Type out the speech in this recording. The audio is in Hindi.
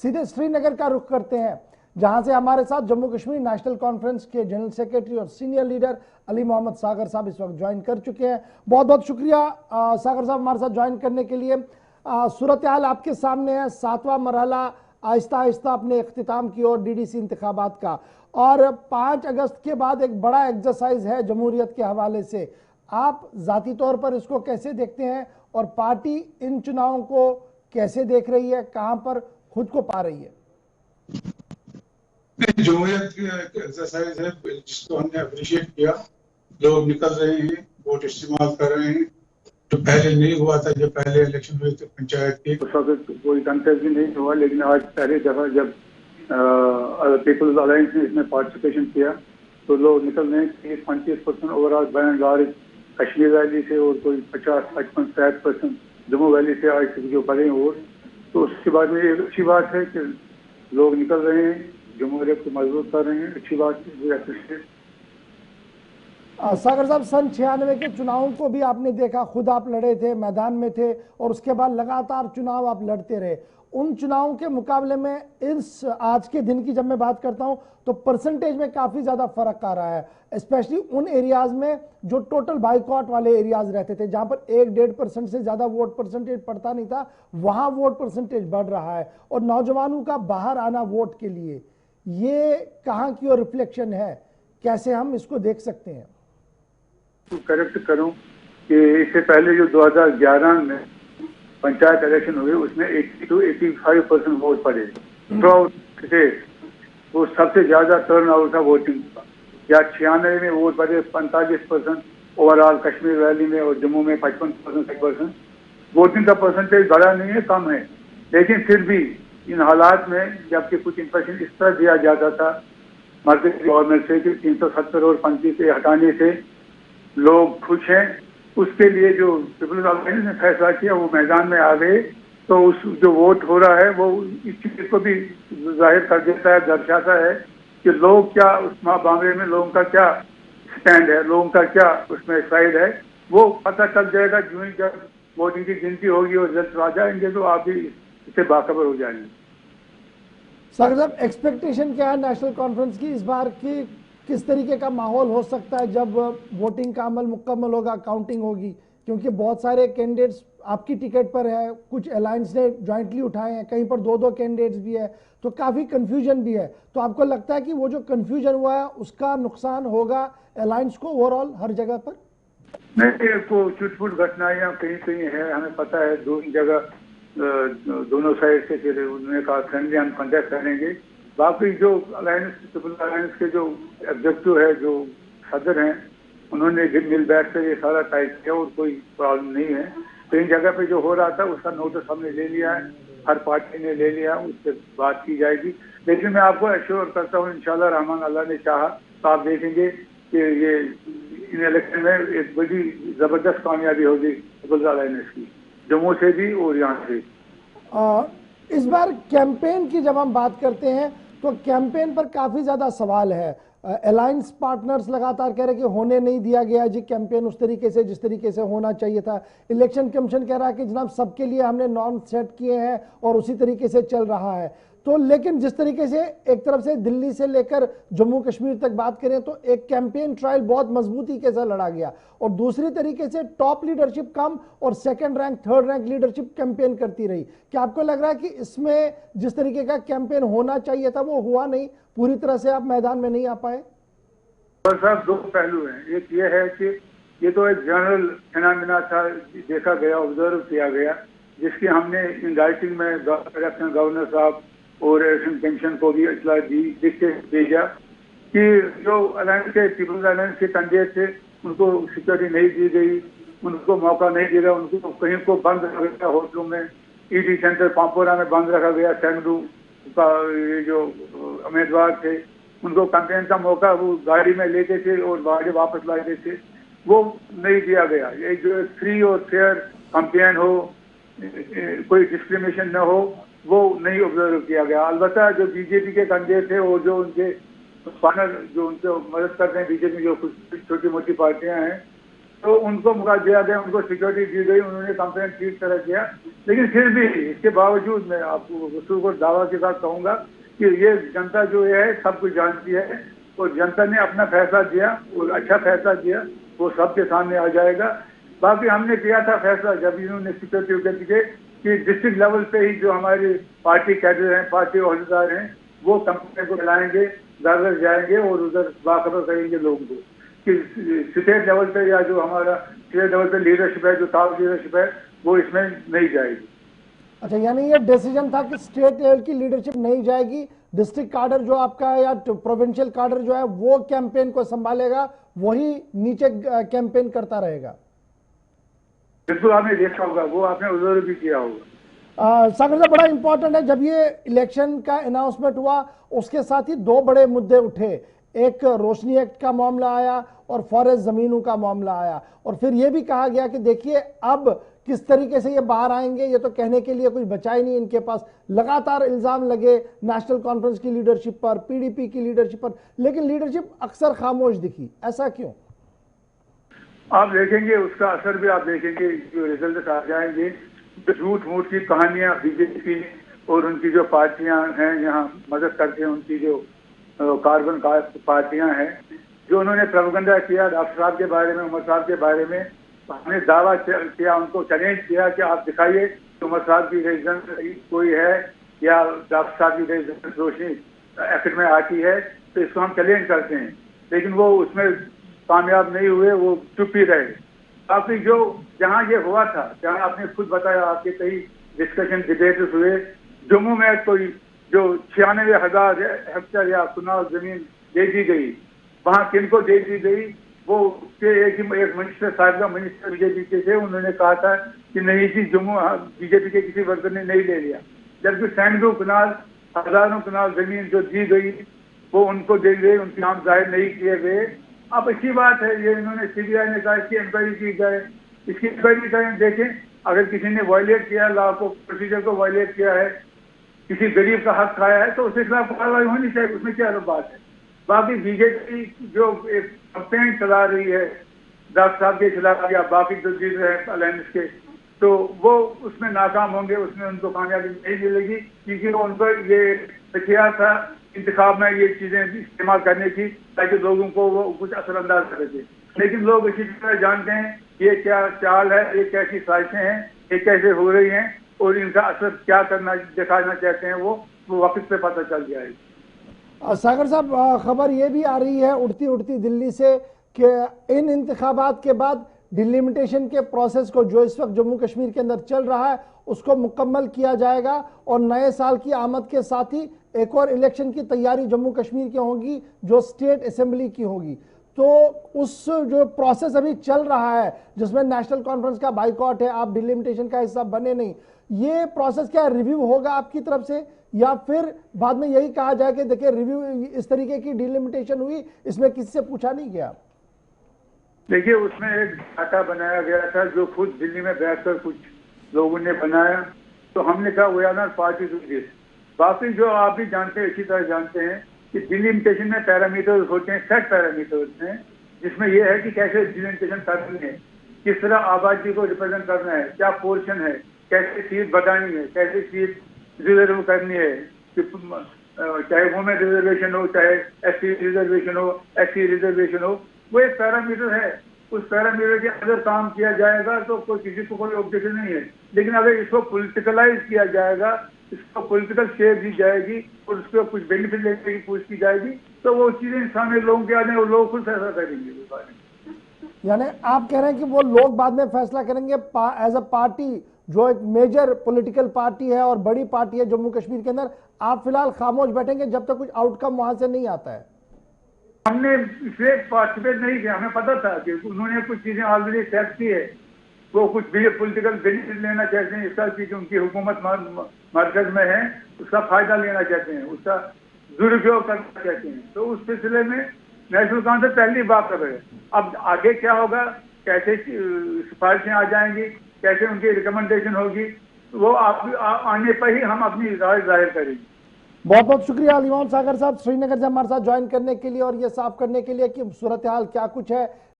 सीधे श्रीनगर का रुख करते हैं, जहां से हमारे साथ जम्मू कश्मीर नेशनल कॉन्फ्रेंस के जनरल सेक्रेटरी और सीनियर लीडर अली मोहम्मद सागर साहब इस वक्त ज्वाइन कर चुके हैं। बहुत बहुत शुक्रिया सागर साहब हमारे साथ ज्वाइन करने के लिए। सूरत हाल आपके सामने है, 7वां मरहला आहिस्ता आहिस्ता अपने इख्तिताम की ओर डीडीसी इंतखाबात का, और 5 अगस्त के बाद एक बड़ा एक्सरसाइज है जमहूरियत के हवाले से। आप जाती तौर पर इसको कैसे देखते हैं और पार्टी इन चुनावों को कैसे देख रही है, कहां पर खुद को पा रही है? जमहूरियत की एक्सरसाइज है जिसको हमने अप्रिशिएट किया। लोग निकल रहे हैं, वोट इस्तेमाल कर रहे हैं, जो पहले नहीं हुआ था। जब पहले इलेक्शन हुए थे पंचायत के, उस वक्त कोई कंटेस्ट भी नहीं हुआ, लेकिन आज पहली दफा जब पीपल्स अलायंस ने इसमें पार्टिसिपेशन किया तो लोग निकल रहे हैं। 25% overall by and large Kashmir valley से और कोई 50-55-60% जम्मू वैली से आज जो पड़े हैं वोट। तो उसके बाद में एक अच्छी बात है कि लोग निकल रहे हैं, जमहूरियत को मजबूत कर रहे हैं, अच्छी बात है। सागर साहब, सन 96 के चुनावों को भी आपने देखा, खुद आप लड़े थे, मैदान में थे, और उसके बाद लगातार चुनाव आप लड़ते रहे। उन चुनावों के मुकाबले में इस आज के दिन की जब मैं बात करता हूं तो परसेंटेज में काफी ज्यादा फर्क आ रहा है, स्पेशली उन एरियाज में जो टोटल बाइकआउट वाले एरियाज रहते थे, जहां पर 1-1.5% से ज्यादा वोट परसेंटेज पड़ता नहीं था, वहां वोट परसेंटेज बढ़ रहा है। और नौजवानों का बाहर आना वोट के लिए, ये कहां की ओर रिफ्लेक्शन है, कैसे हम इसको देख सकते हैं? करेक्ट करूं कि इससे पहले जो 2011 में पंचायत इलेक्शन हुए उसमें 80-85% वोट पड़े स्टेट, वो सबसे ज्यादा टर्न आउट था वोटिंग का। या 96 में वोट पड़े 45% ओवरऑल कश्मीर वैली में, और जम्मू में 55%। वोटिंग का परसेंटेज बड़ा नहीं है, कम है, लेकिन फिर भी इन हालात में जबकि कुछ इंप्रेशन इस तरह दिया जाता था मर्कजी गवर्नमेंट से कि 370 और 35 से हटाने से लोग खुश हैं, उसके लिए जो पीपल्स अलायंस ने फैसला किया वो मैदान में आ गए। तो उस जो वोट हो रहा है वो इस चीज को भी जाहिर कर देता है, दर्शाता है कि लोग क्या उस मामले में, लोगों का क्या स्टैंड है, लोगों का क्या उसमें साइड है, वो पता चल जाएगा जो ही जब वोटिंग की गिनती होगी और रिजल्ट आ जाएंगे तो आप भी इससे बाखबर हो जाएंगे। सागर साहब, एक्सपेक्टेशन क्या है नेशनल कॉन्फ्रेंस की इस बार की? किस तरीके का माहौल हो सकता है जब वोटिंग का अमल मुकम्मल होगा, काउंटिंग होगी? क्योंकि बहुत सारे कैंडिडेट्स आपकी टिकट पर है, कुछ अलायंस ने ज्वाइंटली उठाए हैं, कहीं पर 2-2 कैंडिडेट्स भी है, तो काफी कंफ्यूजन भी है। तो आपको लगता है कि वो जो कंफ्यूजन हुआ है उसका नुकसान होगा अलायंस को ओवरऑल हर जगह पर? नहीं, को छुटपुट घटनाएं कहीं कहीं है, हमें पता है। दोनों जगह दोनों साइड से फिर उन्होंने कहा फ्रेंडली हम कॉन्टेक्ट करेंगे। बाकी जो अलायंस, पीपल्स अलायंस के जो एग्जेक्टिव है, जो सदर हैं, उन्होंने मिल बैठ कर ये सारा तय किया और कोई प्रॉब्लम नहीं है। कई जगह पे जो हो रहा था उसका नोटिस हमने ले लिया है, हर पार्टी ने ले लिया, उससे बात की जाएगी। लेकिन मैं आपको एश्योर करता हूँ इंशाल्लाह रहमान, अल्लाह ने चाहा तो आप देखेंगे कि ये इन इलेक्शन में एक बड़ी जबरदस्त कामयाबी होगी पीपल्स अलायंस की, जम्मू से भी और यहाँ से। इस बार कैंपेन की जब हम बात करते हैं तो कैंपेन पर काफी ज्यादा सवाल है। अलायंस पार्टनर्स लगातार कह रहे कि होने नहीं दिया गया जी कैंपेन उस तरीके से जिस तरीके से होना चाहिए था। इलेक्शन कमीशन कह रहा है कि जनाब सबके लिए हमने नॉर्म सेट किए हैं और उसी तरीके से चल रहा है। तो लेकिन जिस तरीके से एक तरफ से दिल्ली से लेकर जम्मू कश्मीर तक बात करें तो एक कैंपेन ट्रायल बहुत मजबूती के साथ लड़ा गया, और दूसरी तरीके से टॉप लीडरशिप कम और second rank third rank leadership campaign करती रही। क्या आपको लग रहा है कि इसमें जिस तरीके का कैंपेन होना चाहिए था वो हुआ नहीं, पूरी तरह से आप मैदान में नहीं आ पाए? साहब, दो पहलू हैं। एक ये है कि ये तो एक जनरल फिनोमेना था, देखा गया, ऑब्जर्व किया गया, जिसकी हमने इन राइटिंग में इलेक्शन गवर्नर साहब और इलेक्शन कमीशन को भी इतला दी, लिख के भेजा कि जो अलायंस के, पीपल्स अलायंस के कैंडिडेट थे उनको सिक्योरिटी नहीं दी गई, उनको मौका नहीं दिया गया, उनको कहीं को बंद रखा गया, होटलों में, ईडी सेंटर पामपोरा में बंद रखा गया। सैकड़ों का ये जो उम्मीदवार थे उनको कैंपेन का मौका वो गाड़ी में लेते थे और गाड़ी वापस लाते थे, वो नहीं दिया गया। ये जो फ्री और फेयर कैंपेन हो, कोई डिस्क्रिमिनेशन न हो, वो नहीं ऑब्जर्व किया गया। अलबत्ता जो बीजेपी के कैंडिडेट थे और जो उनके पार्टनर जो उनको मदद करते हैं बीजेपी, जो कुछ छोटी मोटी पार्टियां हैं, तो उनको मौका दिया गया, उनको सिक्योरिटी दी गई, उन्होंने कंप्लेन ठीक तरह किया। लेकिन फिर भी इसके बावजूद मैं आपको वसूल को दावा के साथ कहूंगा कि ये जनता जो है सब कुछ जानती है और जनता ने अपना फैसला दिया और अच्छा फैसला दिया, वो सबके सामने आ जाएगा। बाकी हमने किया था फैसला जब इन्होंने सिक्योरिटी के कि डिस्ट्रिक्ट लेवल पे ही जो हमारे पार्टी कैडर हैं, पार्टी अहदेदार हैं, वो कंपनी को चलाएंगे, घर जाएंगे और उधर बाखबर करेंगे लोगों को कि स्टेट लेवल पे या जो हमारा स्टेट लेवल पे लीडरशिप है, जो टॉप लीडरशिप है, वो इसमें नहीं जाएगी। अच्छा, यानी ये डिसीजन था कि स्टेट लेवल की लीडरशिप नहीं जाएगी, डिस्ट्रिक्ट कार्डर जो आपका है या प्रोविंशियल कार्डर जो है वो कैंपेन को संभालेगा, वही नीचे कैंपेन करता रहेगा। बिल्कुल, आपने देखा होगा, वो आपने उधर भी किया होगा। सागर साहब, बड़ा इंपॉर्टेंट है, जब ये इलेक्शन का अनाउंसमेंट हुआ उसके साथ ही दो बड़े मुद्दे उठे, एक रोशनी एक्ट का मामला आया और फॉरेस्ट जमीनों का मामला आया, और फिर यह भी कहा गया कि देखिए अब किस तरीके से ये बाहर आएंगे, ये तो कहने के लिए कुछ बचा ही नहीं इनके पास। लगातार इल्जाम लगे नेशनल कॉन्फ्रेंस की लीडरशिप पर, पीडीपी की लीडरशिप पर, लेकिन लीडरशिप अक्सर खामोश दिखी, ऐसा क्यों? आप देखेंगे उसका असर भी, आप देखेंगे जो रिजल्ट आ जाएंगे, झूठ मूठ की कहानियां बीजेपी और उनकी जो पार्टियां हैं यहाँ मदद करते हैं, उनकी जो कार्बन पार्टियां हैं, जो उन्होंने प्रोपेगेंडा किया डॉक्टर साहब के बारे में, उमर साहब के बारे में, हमने दावा किया, उनको चैलेंज किया कि आप दिखाइए कि उमर साहब की रेजिडेंस कोई है या डॉक्टर साहब की रेजिडेंस रोशनी एक्ट में आती है, तो इसको हम चैलेंज करते हैं। लेकिन वो उसमें कामयाब नहीं हुए, वो चुप ही रहे। काफी जो जहाँ ये हुआ था, जहाँ आपने खुद बताया, आपके कई डिस्कशन डिबेट्स हुए, जम्मू में कोई जो 96,000 हेक्टेयर या चुनाव जमीन दे दी गई, वहाँ किनको दे दी गई, वो एक मिनिस्टर साहब का मिनिस्टर बीजेपी के थे, उन्होंने कहा था कि नहीं जी, जम्मू बीजेपी के किसी वर्कर ने नहीं ले लिया, जबकि सैकड़ों कनाल, हजारों कनाल जमीन जो दी गई वो उनको दे गई, उनके नाम जाहिर नहीं किए गए। अब अच्छी बात है, ये इन्होंने सीबीआई ने कहा इसकी इंक्वायरी की जाए, इसकी इंक्वायरी करें, देखें अगर किसी ने वायलेट किया लॉ को, प्रोसीजर को वायलेट किया है, किसी गरीब का हक खाया है, तो उसके खिलाफ कार्रवाई होनी चाहिए, उसमें क्या बात है। बाकी बीजेपी जो एक कंपेन चला रही है डॉक्टर साहब के खिलाफ या बाकी जो लीडर है अलायंस के, तो वो उसमें नाकाम होंगे, उसमें उनको कामयाबी नहीं मिलेगी, क्योंकि उनको ये हथियार था इंतखाब में ये चीजें इस्तेमाल करने की, ताकि लोगों को वो कुछ असरअंदाज कर सके। लेकिन लोग इसी तरह जानते हैं ये क्या चाल है, ये कैसी साजिशें हैं, ये कैसे हो रही हैं और इनका असर क्या करना दिखाना चाहते हैं, वो वक्त पे पता चल जाएगा। सागर साहब, खबर ये भी आ रही है उड़ती उड़ती दिल्ली से कि इन इंतखाबात के बाद डिलिमिटेशन के प्रोसेस को जो इस वक्त जम्मू कश्मीर के अंदर चल रहा है उसको मुकम्मल किया जाएगा और नए साल की आमद के साथ ही एक और इलेक्शन की तैयारी जम्मू कश्मीर की होगी जो स्टेट असेंबली की होगी। तो उस जो प्रोसेस अभी चल रहा है जिसमें नेशनल कॉन्फ्रेंस का बाइकआउट है, आप डिलिमिटेशन का हिस्सा बने नहीं, ये प्रोसेस क्या रिव्यू होगा आपकी तरफ से, या फिर बाद में यही कहा जाए कि देखिए रिव्यू इस तरीके की डिलिमिटेशन हुई, इसमें किसी से पूछा नहीं गया? देखिए, उसमें एक डाटा बनाया गया था जो खुद दिल्ली में बैठकर कुछ लोगों ने बनाया, तो हमने कहा we are not party to this. बाकी जो आप भी जानते हैं, इसी तरह जानते हैं कि डिलिमिटेशन में पैरामीटर्स होते हैं, सेट पैरामीटर्स हैं, जिसमें यह है कि कैसे डिलिमिटेशन करनी है, किस तरह आबादी को रिप्रेजेंट करना है, क्या पोर्शन है, कैसे सीट बढ़ानी है, कैसे सीट रिजर्व करनी है, चाहे वुमेन रिजर्वेशन हो, चाहे एससी रिजर्वेशन हो, एससी रिजर्वेशन हो, वो एक पैरामीटर है। उस पैरामीटर के अंदर काम किया जाएगा तो कोई किसी को कोई ऑब्जेक्शन नहीं है। लेकिन अगर इसको पॉलिटिकलाइज किया जाएगा, इसको पॉलिटिकल शेप दी जाएगी और उसको कुछ बेनिफिट लेने की कोशिश की जाएगी, तो वो चीजें सामने लोगों के आने और लोग खुद फैसला करेंगे। यानी आप कह रहे हैं कि वो लोग बाद में फैसला करेंगे एज अ पार्टी, जो एक मेजर पॉलिटिकल पार्टी है और बड़ी पार्टी है जम्मू कश्मीर के अंदर, आप फिलहाल खामोश बैठेंगे जब तक कुछ आउटकम वहां से नहीं आता है? हमने इसलिए पार्टिसिपेट नहीं किया, हमें पता था कि उन्होंने कुछ चीजें ऑलरेडी सेट की है, वो कुछ भी पॉलिटिकल बेनिफिट लेना चाहते हैं इसका, कि उनकी हुकूमत मरकज में है, उसका फायदा लेना चाहते हैं, उसका दुरुपयोग करना चाहते हैं। तो उस सिलसिले में नेशनल कॉन्फ्रेंस पहली बात कर रहे हैं। अब आगे क्या होगा, कैसे सिफारिशें आ जाएंगी, कैसे उनकी रिकमेंडेशन होगी, वो आने पर ही हम अपनी राय जाहिर करेंगे। बहुत बहुत शुक्रिया अलीमाम सागर साहब, श्रीनगर से हमारे साथ ज्वाइन करने के लिए और ये साफ करने के लिए कि सूरत हाल क्या कुछ है